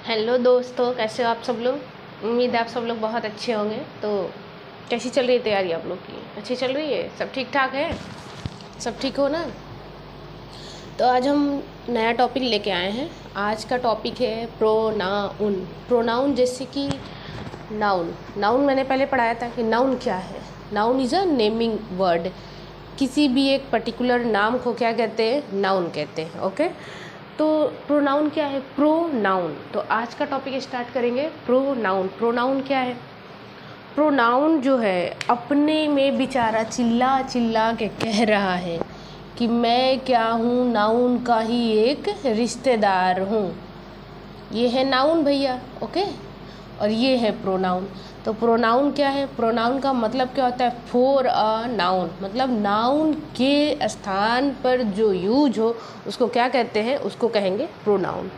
Hello दोस्तों, कैसे हो आप सब लोग। उम्मीद है आप सब लोग बहुत अच्छे होंगे। तो कैसी चल रही है तैयारी आप लोग की? अच्छी चल रही है? सब ठीक ठाक है? सब ठीक हो ना? तो आज हम नया टॉपिक लेके आए हैं। आज का टॉपिक है प्रोनाउन। प्रोनाउन जैसे कि नाउन। नाउन मैंने पहले पढ़ाया था कि नाउन क्या है। Noun is a naming word. किसी भी एक पर्टिकुलर नाम को क्या कहते हैं? नाउन कहते हैं। ओके, तो प्रोनाउन क्या है? प्रोनाउन। तो आज का टॉपिक स्टार्ट करेंगे प्रोनाउन। प्रोनाउन क्या है? प्रोनाउन जो है अपने में बेचारा चिल्ला चिल्ला के कह रहा है कि मैं क्या हूँ, नाउन का ही एक रिश्तेदार हूँ। ये है नाउन भैया। ओके, और ये है प्रोनाउन। तो प्रोनाउन क्या है? प्रोनाउन का मतलब क्या होता है? फॉर अ नाउन, मतलब नाउन के स्थान पर जो यूज हो उसको क्या कहते हैं? उसको कहेंगे प्रोनाउन।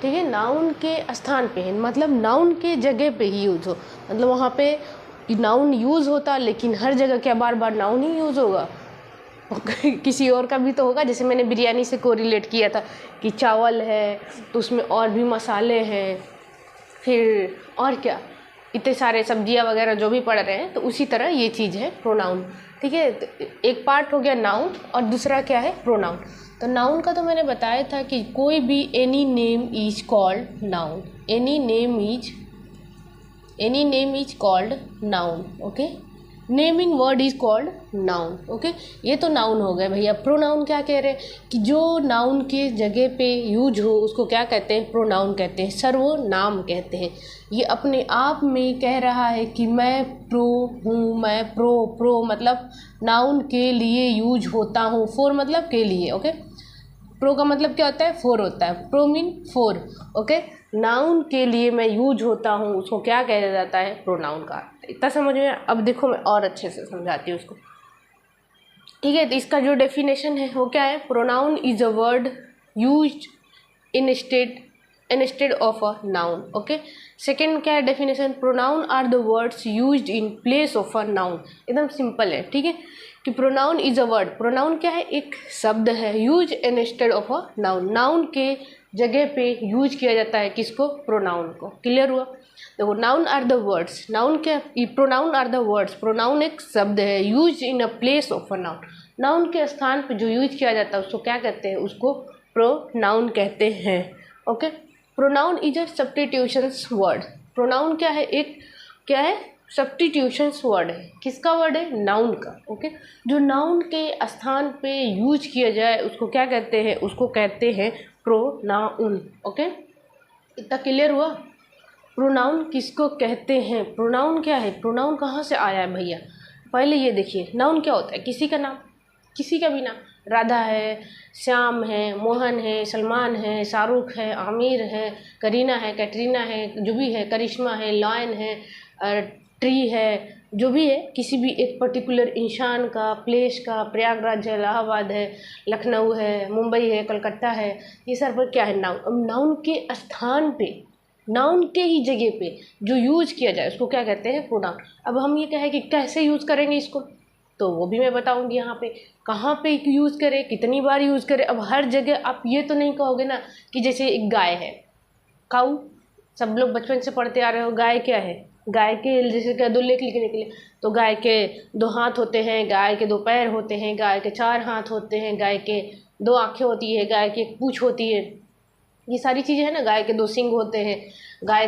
ठीक है, नाउन के स्थान पे है, मतलब नाउन के जगह पे ही यूज हो। मतलब वहाँ पे नाउन यूज होता, लेकिन हर जगह क्या बार बार नाउन ही यूज होगा? किसी और का भी तो होगा। जैसे मैंने बिरयानी से कोरिलेट किया था कि चावल है तो उसमें और भी मसाले हैं, फिर और क्या, इतने सारे सब्जियां वगैरह जो भी पड़ रहे हैं। तो उसी तरह ये चीज़ है प्रोनाउन। ठीक है, तो एक पार्ट हो गया नाउन और दूसरा क्या है? प्रोनाउन। तो नाउन का तो मैंने बताया था कि कोई भी any name is called noun. Any name is called noun. Okay, naming word is called noun. Okay, ये तो नाउन हो गए भैया। प्रोनाउन क्या कह रहे हैं कि जो नाउन के जगह पे यूज हो उसको क्या कहते हैं? प्रोनाउन कहते हैं, सर्वनाम कहते हैं। ये अपने आप में कह रहा है कि मैं प्रो हूँ, मैं प्रो मतलब नाउन के लिए यूज होता हूँ। फोर मतलब के लिए। ओके, प्रो का मतलब क्या होता है? फोर होता है। Pro mean four. Okay, noun के लिए मैं यूज होता हूँ, उसको क्या कहा जाता है? प्रोनाउन का। इतना समझ में? अब देखो मैं और अच्छे से समझाती हूँ उसको। ठीक है, तो इसका जो डेफिनेशन है वो क्या है? Pronoun is a word used instead of a noun. Okay, second क्या है definition? Pronoun are the words used in place of a noun. एकदम सिंपल है। ठीक है, कि pronoun is a word. Pronoun क्या है? एक शब्द है, use instead of a noun. Noun के जगह पे यूज किया जाता है किसको? प्रोनाउन को। क्लियर हुआ? देखो, noun are the words. Noun क्या? Pronoun are the words. Pronoun एक शब्द है, use in a place of a noun. Noun के स्थान पे जो यूज किया जाता है उसको क्या कहते हैं? उसको प्रोनाउन कहते हैं। Okay, pronoun is a substitutions word. Pronoun क्या है? एक क्या है? सब्स्टिट्यूशंस वर्ड है। किसका वर्ड है? नाउन का। ओके, जो नाउन के स्थान पे यूज किया जाए उसको क्या कहते हैं? उसको कहते हैं प्रोनाउन। ओके, इतना क्लियर हुआ? प्रोनाउन किसको कहते हैं? प्रोनाउन क्या है? प्रोनाउन कहाँ से आया है भैया? पहले ये देखिए, नाउन क्या होता है? किसी का नाम, किसी का भी नाम। राधा है, श्याम है, मोहन है, सलमान है, शाहरुख है, आमिर है, करीना है, कैटरीना है, जो भी है, करिश्मा है, लॉयन है, ट्री है, जो भी है, किसी भी एक पर्टिकुलर इंसान का, प्लेस का, प्रयागराज है, इलाहाबाद है, लखनऊ है, मुंबई है, कलकत्ता है, ये सब क्या है? नाउन। अब नाउन के स्थान पे, नाउन के ही जगह पे जो यूज किया जाए उसको क्या कहते हैं? प्रोनाउन। अब हम ये कहें कि कैसे यूज करेंगे इसको, तो वो भी मैं बताऊंगी। यहाँ पे कहाँ पे यूज़ करें, कितनी बार यूज़ करें। अब हर जगह आप ये तो नहीं कहोगे ना कि जैसे एक गाय है, काऊ, सब लोग बचपन से पढ़ते आ रहे हो। गाय क्या है? गाय के जैसे क्या, दो लेख लिखने के लिए तो गाय के दो हाथ होते हैं, गाय के दो पैर होते हैं, गाय के चार हाथ होते हैं, गाय के दो आँखें होती है, गाय की एक पूँछ होती है। ये सारी चीज़ें हैं ना। गाय के दो सींग होते हैं, गाय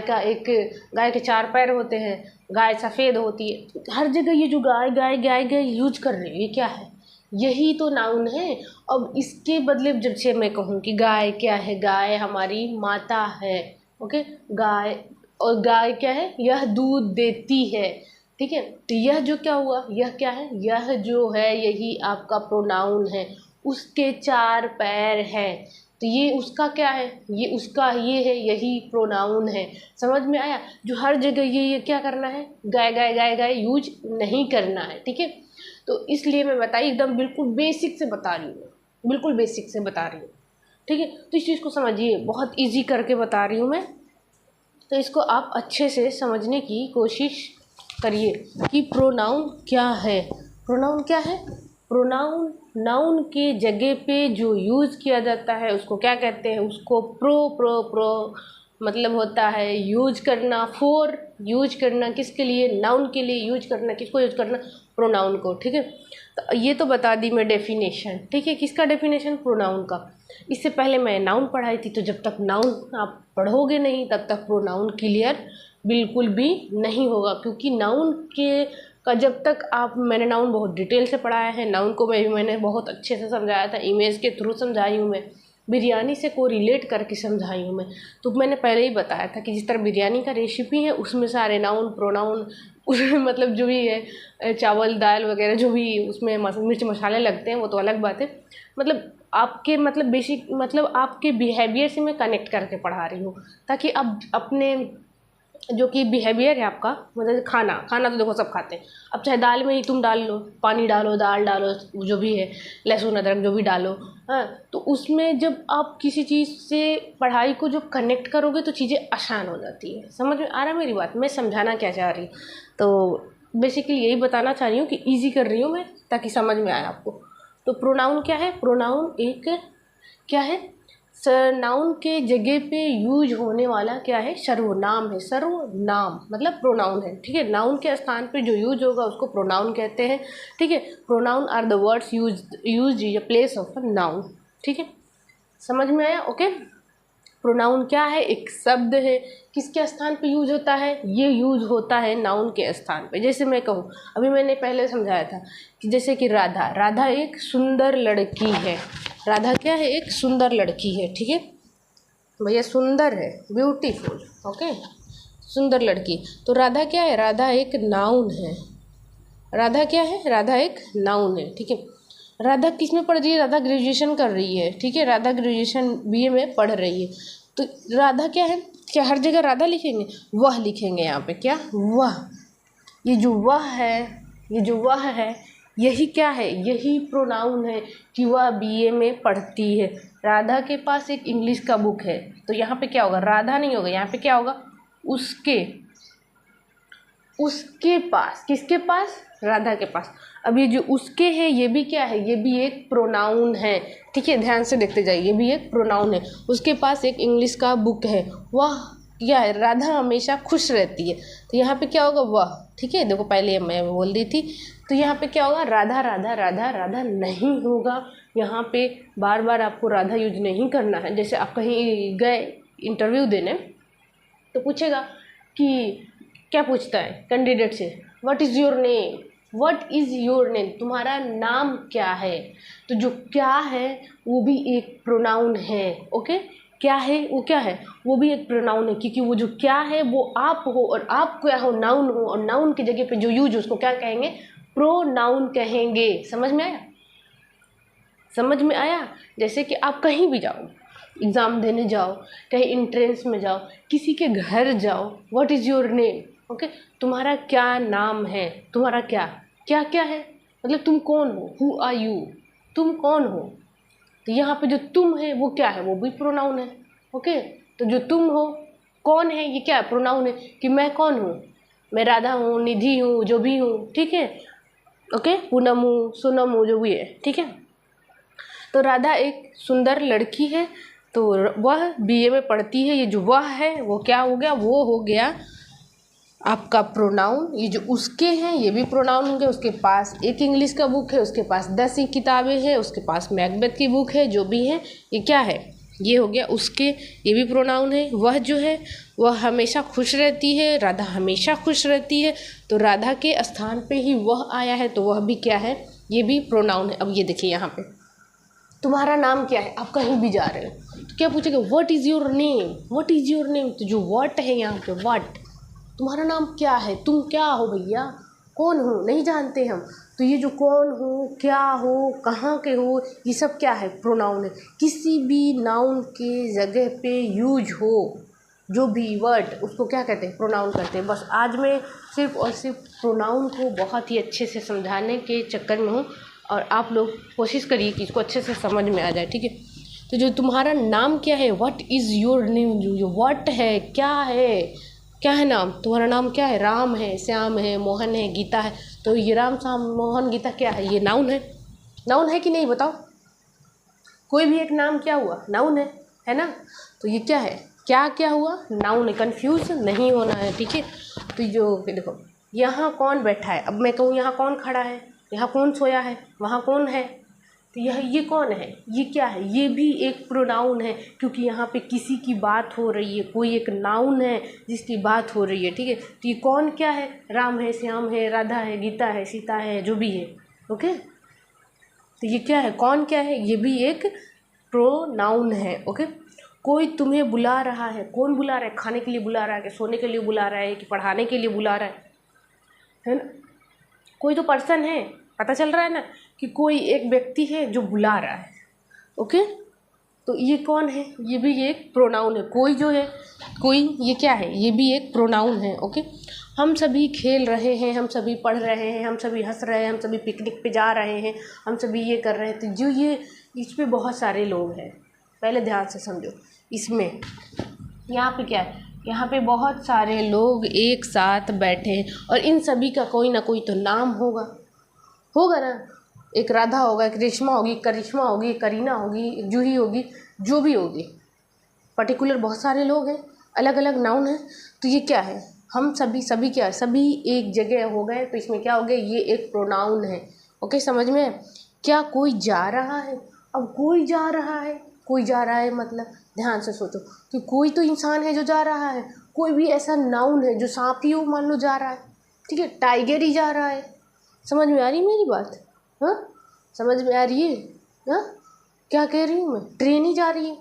के चार पैर होते हैं, गाय सफ़ेद होती है। हर जगह ये जो गाय गाय गाय गाय यूज कर रहे हैं, ये क्या है? यही तो नाउन है। अब इसके बदले जब से मैं कहूँ कि गाय क्या है? गाय हमारी माता है। ओके, गाय, और गाय क्या है? यह दूध देती है। ठीक है, तो यह जो क्या हुआ, यह क्या है? यह जो है यही आपका प्रोनाउन है। उसके चार पैर हैं, तो ये उसका क्या है? ये उसका ये है, यही प्रोनाउन है। समझ में आया? जो हर जगह ये क्या करना है? गाय गाय गाय गाय यूज नहीं करना है। ठीक है, तो इसलिए मैं बताई, एकदम बिल्कुल बेसिक से बता रही हूँ, बिल्कुल बेसिक से बता रही हूँ। ठीक है, तो इस चीज़ को समझिए, बहुत इजी करके बता रही हूँ मैं। तो इसको आप अच्छे से समझने की कोशिश करिए कि प्रोनाउन क्या है। प्रोनाउन क्या है? प्रोनाउन नाउन के जगह पे जो यूज़ किया जाता है उसको क्या कहते हैं? उसको मतलब होता है यूज करना, फॉर यूज करना किसके लिए, नाउन के लिए यूज करना, किसको यूज करना, प्रोनाउन को। ठीक है, तो ये तो बता दी मैं डेफिनेशन। ठीक है, किसका डेफिनेशन, प्रोनाउन का। इससे पहले मैं नाउन पढ़ाई थी, तो जब तक नाउन आप पढ़ोगे नहीं तब तक प्रोनाउन क्लियर बिल्कुल भी नहीं होगा, क्योंकि नाउन के का जब तक आप, मैंने नाउन बहुत डिटेल से पढ़ाया है, नाउन को मैंने बहुत अच्छे से समझाया था, इमेज के थ्रू समझाई हूँ मैं, बिरयानी से को रिलेट करके समझाई हूँ मैं। तो मैंने पहले ही बताया था कि जिस तरह बिरयानी का रेसिपी है उसमें सारे नाउन प्रोनाउन उसमें मतलब जो भी है चावल दाल वगैरह जो भी उसमें मिर्च मसाले लगते हैं वो तो अलग बात है, मतलब आपके मतलब बेसिक मतलब आपके बिहेवियर से मैं कनेक्ट करके पढ़ा रही हूँ, ताकि आप अपने जो कि बिहेवियर है आपका, मतलब खाना तो देखो सब खाते हैं। अब चाहे दाल में ही तुम डाल लो, पानी डालो, दाल डालो, जो भी है, लहसुन अदरक जो भी डालो, हाँ, तो उसमें जब आप किसी चीज़ से पढ़ाई को जो कनेक्ट करोगे तो चीज़ें आसान हो जाती है। समझ में आ रहा है मेरी बात, मैं समझाना क्या चाह रही हूँ? तो बेसिकली यही बताना चाह रही हूँ कि ईजी कर रही हूँ मैं, ताकि समझ में आए आपको। तो प्रोनाउन क्या है? प्रोनाउन एक क्या है, नाउन के जगह पे यूज होने वाला क्या है, सर्वनाम है। सर्वनाम मतलब प्रोनाउन है। ठीक है, नाउन के स्थान पे जो यूज होगा उसको प्रोनाउन कहते हैं। ठीक है, pronoun are the words use in place of a noun. ठीक है, समझ में आया? ओके, प्रोनाउन क्या है, एक शब्द है। किसके स्थान पे यूज होता है? ये यूज होता है नाउन के स्थान पे। जैसे मैं कहूँ, अभी मैंने पहले समझाया था कि जैसे कि राधा एक सुंदर लड़की है। राधा क्या है? एक सुंदर लड़की है। ठीक है भैया, सुंदर है, ब्यूटीफुल। ओके, सुंदर लड़की। तो राधा क्या है? राधा एक नाउन है। राधा क्या है? राधा एक नाउन है। ठीक है, राधा किस में पढ़ रही है? राधा ग्रेजुएशन कर रही है। ठीक है, राधा ग्रेजुएशन बीए में पढ़ रही है। तो राधा क्या है? क्या हर जगह राधा लिखेंगे? वह लिखेंगे यहाँ पे। क्या? वह। ये जो वह है, ये जो वह है, यही क्या है? यही प्रोनाउन है कि वह बीए में पढ़ती है। राधा के पास एक इंग्लिश का बुक है। तो यहाँ पे क्या होगा? राधा नहीं होगा, यहाँ पे क्या होगा? उसके पास। किसके पास? राधा के पास। अब ये जो उसके है, ये भी क्या है? ये भी एक प्रोनाउन है। ठीक है, ध्यान से देखते जाइए, ये भी एक प्रोनाउन है। उसके पास एक इंग्लिश का बुक है। वह क्या है? राधा हमेशा खुश रहती है। तो यहाँ पे क्या होगा? वह। ठीक है, देखो पहले मैं बोल दी थी। तो यहाँ पे क्या होगा? राधा राधा राधा राधा नहीं होगा। यहाँ पे बार बार आपको राधा यूज नहीं करना है। जैसे आप कहीं गए इंटरव्यू देने, तो पूछेगा कि क्या पूछता है कैंडिडेट से? What is your name? What is your name? तुम्हारा नाम क्या है? तो जो क्या है वो भी एक प्रोनाउन है। ओके, क्या है? वो क्या है? वो भी एक प्रोनाउन है, क्योंकि वो जो क्या है वो आप हो, और आप क्या हो? नाउन हो, और नाउन की जगह पे जो यूज उसको क्या कहेंगे? प्रोनाउन कहेंगे। समझ में आया? समझ में आया? जैसे कि आप कहीं भी जाओ, एग्ज़ाम देने जाओ, कहीं इंट्रेंस में जाओ, किसी के घर जाओ, what is your name? Okay, तुम्हारा क्या नाम है? तुम्हारा क्या क्या क्या है, मतलब तुम कौन हो? Who are you? तुम कौन हो? तो यहाँ पे जो तुम है वो क्या है? वो भी प्रोनाउन है। ओके, तो जो तुम हो, कौन है, ये क्या है? प्रोनाउन है कि मैं कौन हूँ, मैं राधा हूँ, निधि हूँ, जो भी हूँ। ठीक है, ओके, पूनम हूँ, सोनम हूँ, जो भी है। ठीक है, तो राधा एक सुंदर लड़की है, तो वह बीए में पढ़ती है। ये जो वह है वो क्या हो गया? वो हो गया आपका प्रोनाउन। ये जो उसके हैं ये भी प्रोनाउन होंगे। उसके पास एक इंग्लिश का बुक है, उसके पास 10 ही किताबें हैं, उसके पास मैकबेथ की बुक है, जो भी है ये क्या है? ये हो गया उसके, ये भी प्रोनाउन है। वह जो है वह हमेशा खुश रहती है, राधा हमेशा खुश रहती है, तो राधा के स्थान पे ही वह आया है, तो वह भी क्या है? ये भी प्रोनाउन है। अब ये देखिए यहाँ पे, तुम्हारा नाम क्या है? आप कहीं भी जा रहे हो तो क्या पूछेगा? What is your name? What is your name? तो जो व्हाट है यहाँ पे, व्हाट, तुम्हारा नाम क्या है? तुम क्या हो भैया? कौन हो? नहीं जानते हम। तो ये जो कौन हो, क्या हो, कहाँ के हो, ये सब क्या है? प्रोनाउन है। किसी भी नाउन के जगह पे यूज हो जो भी वर्ड, उसको क्या कहते हैं? प्रोनाउन कहते हैं। बस आज मैं सिर्फ और सिर्फ प्रोनाउन को बहुत ही अच्छे से समझाने के चक्कर में हूँ, और आप लोग कोशिश करिए कि इसको अच्छे से समझ में आ जाए। ठीक है, तो जो तुम्हारा नाम क्या है, व्हाट इज़ योर नेम, जो व्हाट है, क्या है, क्या है नाम? तुम्हारा नाम क्या है? राम है, श्याम है, मोहन है, गीता है। तो ये राम, श्याम, मोहन, गीता क्या है? ये नाउन है। नाउन है कि नहीं बताओ? कोई भी एक नाम क्या हुआ? नाउन है ना? तो ये क्या है? क्या क्या हुआ, नाउन है, कन्फ्यूज नहीं होना है, ठीक है। तो जो देखो यहाँ कौन बैठा है, अब मैं कहूँ यहाँ कौन खड़ा है, यहाँ कौन सोया है, वहाँ कौन है, तो ये कौन है, ये क्या है, ये भी एक प्रोनाउन है, क्योंकि यहाँ पे किसी की बात हो रही है, कोई एक नाउन है जिसकी बात हो रही है, ठीक है। तो ये कौन क्या है, राम है, श्याम है, राधा है, गीता है, सीता है, जो भी है, ओके। तो ये क्या है, कौन क्या है, ये भी एक प्रोनाउन है, ओके। कोई तुम्हें बुला रहा है, कौन बुला रहा है, खाने के लिए बुला रहा है, कि सोने के लिए बुला रहा है, कि पढ़ाने के लिए बुला रहा है ना। कोई तो पर्सन है, पता चल रहा है ना कि कोई एक व्यक्ति है जो बुला रहा है, ओके। तो ये कौन है, ये भी एक प्रोनाउन है, कोई जो है, कोई, ये क्या है, ये भी एक प्रोनाउन है, ओके। हम सभी खेल रहे हैं, हम सभी पढ़ रहे हैं, हम सभी हंस रहे हैं, हम सभी पिकनिक पे जा रहे हैं, हम सभी ये कर रहे हैं। तो जो ये इस पे बहुत सारे लोग हैं, पहले ध्यान से समझो। इसमें यहाँ पे क्या है, यहाँ पे बहुत सारे लोग एक साथ बैठे हैं और इन सभी का कोई ना कोई तो नाम होगा ना। एक राधा होगा, एक रेशमा होगी, करिश्मा होगी, करीना होगी, जूही होगी, जो भी होगी, पर्टिकुलर बहुत सारे लोग हैं, अलग अलग नाउन है। तो ये क्या है, हम सभी क्या है, सभी एक जगह हो गए, तो इसमें क्या हो गया, ये एक प्रोनाउन है, ओके। समझ में। क्या कोई जा रहा है, अब कोई जा रहा है, कोई जा रहा है मतलब ध्यान से सोचो कि कोई तो इंसान है जो जा रहा है, कोई भी ऐसा नाउन है जो सांप ही हो मान लो जा रहा है, ठीक है, टाइगर ही जा रहा है। समझ में आ रही मेरी बात, हाँ, समझ में आ रही है, हाँ, क्या कह रही हूँ मैं, ट्रेन ही जा रही है,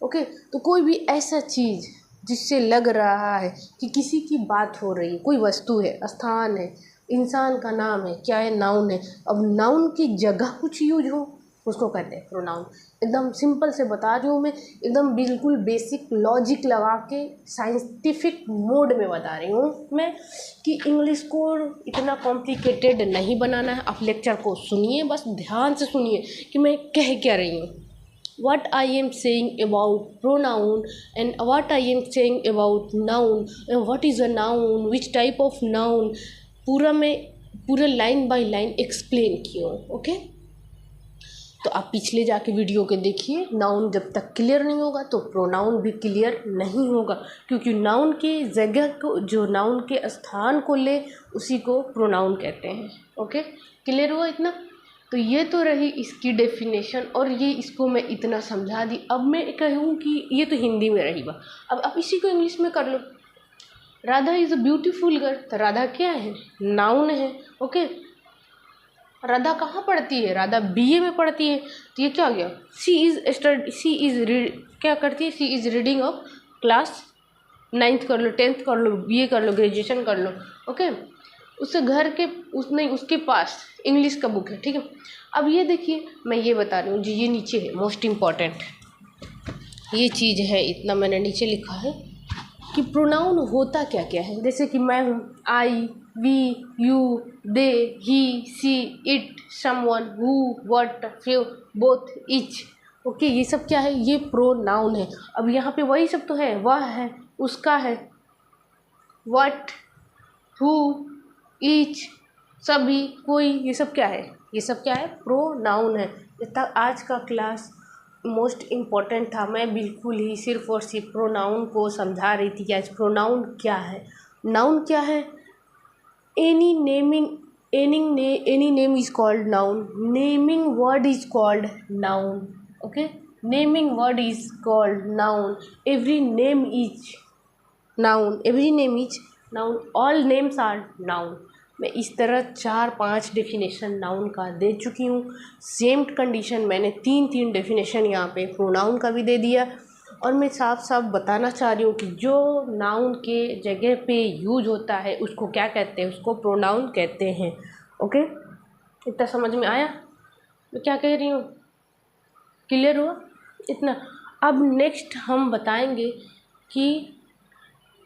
ओके। तो कोई भी ऐसा चीज़ जिससे लग रहा है कि किसी की बात हो रही है, कोई वस्तु है, स्थान है, इंसान का नाम है, क्या है, नाउन है। अब नाउन की जगह कुछ यूज हो उसको कहते हैं प्रोनाउन। एकदम सिंपल से बता रही हूँ मैं, एकदम बिल्कुल बेसिक लॉजिक लगा के साइंटिफिक मोड में बता रही हूँ मैं, कि इंग्लिश को इतना कॉम्प्लिकेटेड नहीं बनाना है। आप लेक्चर को सुनिए, बस ध्यान से सुनिए कि मैं कह क्या रही हूँ। What I am saying about pronoun and what I am saying about noun and what is a noun, which type of noun, पूरा मैं पूरा लाइन बाय लाइन एक्सप्लेन किया हूँ, ओके। तो आप पिछले जाके वीडियो के देखिए। नाउन जब तक क्लियर नहीं होगा तो प्रोनाउन भी क्लियर नहीं होगा, क्योंकि नाउन के जगह को, जो नाउन के स्थान को ले, उसी को प्रोनाउन कहते हैं, ओके। क्लियर हुआ इतना। तो ये तो रही इसकी डेफिनेशन, और ये इसको मैं इतना समझा दी। अब मैं कहूँ कि ये तो हिंदी में रही बात, अब आप इसी को इंग्लिश में कर लो। Radha is a beautiful girl, तो राधा क्या है, नाउन है, ओके। राधा कहाँ पढ़ती है, राधा बीए में पढ़ती है, तो ये क्या हो गया, क्या करती है, she is reading of class 9th कर लो, 10th कर लो, बीए कर लो, ग्रेजुएशन कर लो, ओके। उससे घर के उसके पास इंग्लिश का बुक है, ठीक है। अब ये देखिए, मैं ये बता रही हूँ जी, ये नीचे है मोस्ट इम्पॉर्टेंट ये चीज़ है, इतना मैंने नीचे लिखा है कि प्रोनाउन होता क्या क्या है। जैसे कि मैं हूँ, I, we, you, they, he, she, it, someone, who, what, few, both, each, okay. ये सब क्या है, ये प्रोनाउन है। अब यहाँ पे वही सब तो है, वह है, उसका है, व्हाट, हु, ईच, सभी, कोई, ये सब क्या है, ये सब क्या है, प्रोनाउन है। इतना आज का क्लास मोस्ट इम्पॉर्टेंट था। मैं बिल्कुल ही सिर्फ और सिर्फ प्रोनाउन को समझा रही थी कि आज प्रोनाउन क्या है, नाउन क्या है। Any name is called noun, naming word is called noun, okay. Naming word is called noun, every name is noun, all names are noun. मैं इस तरह 4-5 डेफिनेशन नाउन का दे चुकी हूँ। सेम कंडीशन मैंने 3 डेफिनेशन यहाँ पे प्रोनाउन का भी दे दिया, और मैं साफ साफ बताना चाह रही हूँ कि जो नाउन के जगह पे यूज होता है उसको क्या कहते हैं, उसको प्रोनाउन कहते हैं, ओके। इतना समझ में आया मैं क्या कह रही हूँ, क्लियर हुआ इतना। अब नेक्स्ट हम बताएंगे कि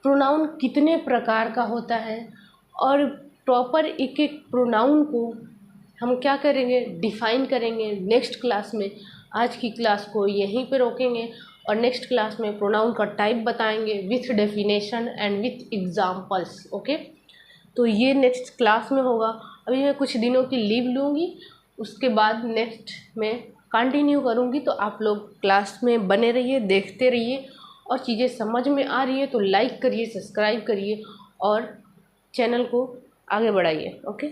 प्रोनाउन कितने प्रकार का होता है, और प्रॉपर एक एक प्रोनाउन को हम क्या करेंगे, डिफ़ाइन करेंगे नेक्स्ट क्लास में। आज की क्लास को यहीं पे रोकेंगे और नेक्स्ट क्लास में प्रोनाउन का टाइप बताएंगे with definition and with examples, okay. तो ये नेक्स्ट क्लास में होगा। अभी मैं कुछ दिनों की लीव लूँगी, उसके बाद नेक्स्ट में कंटिन्यू करूँगी। तो आप लोग क्लास में बने रहिए, देखते रहिए, और चीज़ें समझ में आ रही है तो लाइक करिए, सब्सक्राइब करिए और चैनल को आगे बढ़ाइए। ओके।